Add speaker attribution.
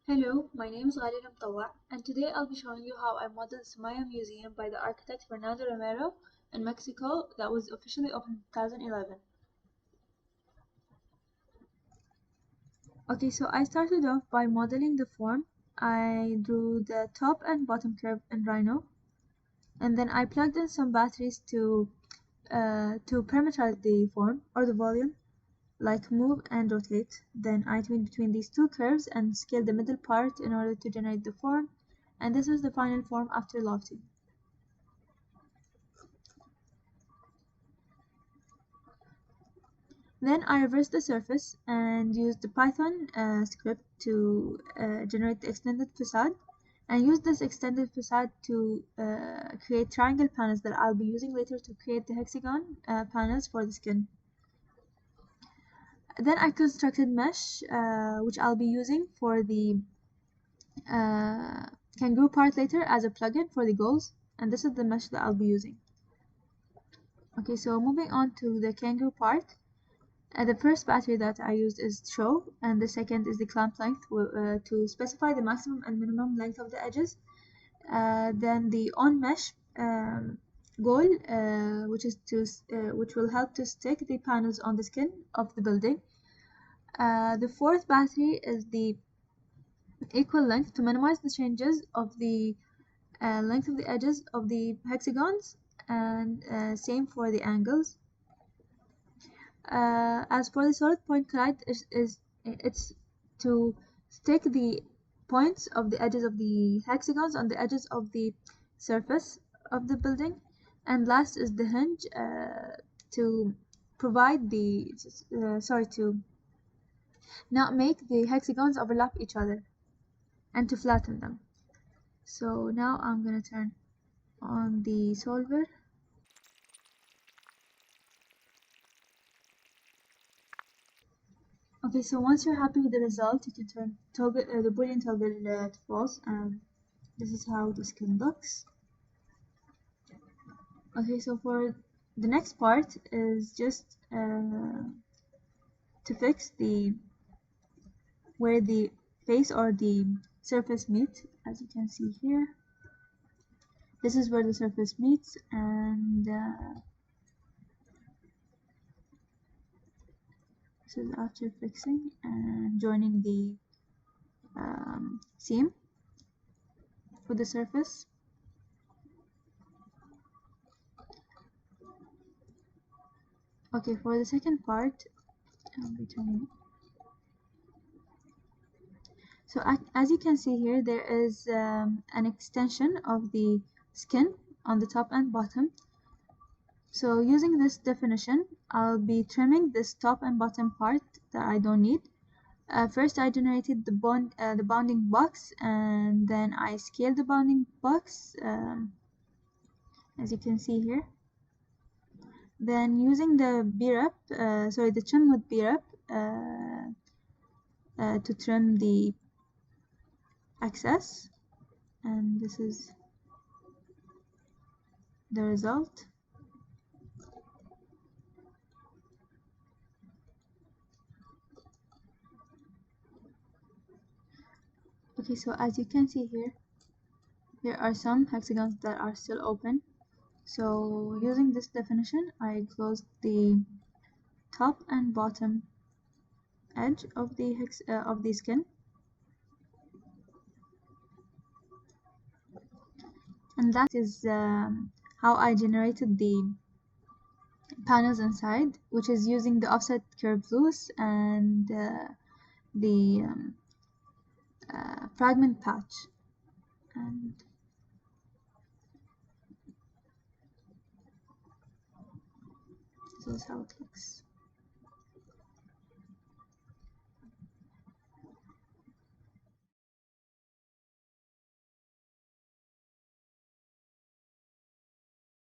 Speaker 1: Hello, my name is Ghalil Mtawwa, and today I'll be showing you how I modeled Soumaya Museum by the architect Fernando Romero in Mexico that was officially opened in 2011. Okay, so I started off by modeling the form. I drew the top and bottom curve in Rhino, and then I plugged in some batteries to parametrize the form or the volume, like move and rotate. Then I twined between these two curves and scaled the middle part in order to generate the form, and this is the final form after lofting. Then I reversed the surface and used the Python script to generate the extended facade, and used this extended facade to create triangle panels that I'll be using later to create the hexagon panels for the skin. Then I constructed mesh, which I'll be using for the kangaroo part later as a plugin for the goals, and this is the mesh that I'll be using. Okay, so moving on to the kangaroo part. The first battery that I used is show, and the second is the clamp length to specify the maximum and minimum length of the edges. Then the on mesh goal, which will help to stick the panels on the skin of the building. The fourth battery is the equal length to minimize the changes of the length of the edges of the hexagons, and same for the angles. As for the solid point collide, it's to stick the points of the edges of the hexagons on the edges of the surface of the building. And last is the hinge, to provide the to not make the hexagons overlap each other and to flatten them. So now I'm gonna turn on the solver. Okay, so once you're happy with the result, you can turn the boolean toggle to false, and this is how the skin looks. Okay, so for the next part is just to fix where the face or the surface meet. As you can see here, this is where the surface meets, and this is after fixing and joining the seam with the surface. Okay, for the second part, I'll be turning it. So as you can see here, there is an extension of the skin on the top and bottom. So using this definition, I'll be trimming this top and bottom part that I don't need. First I generated the bounding box, and then I scaled the bounding box, as you can see here. Then using the the trim with B-rep to trim the excess, and this is the result. Okay, so as you can see here, there are some hexagons that are still open. So using this definition, I closed the top and bottom edge of the skin, and that is how I generated the panels inside, which is using the offset curve loose and the fragment patch. And this is how it looks.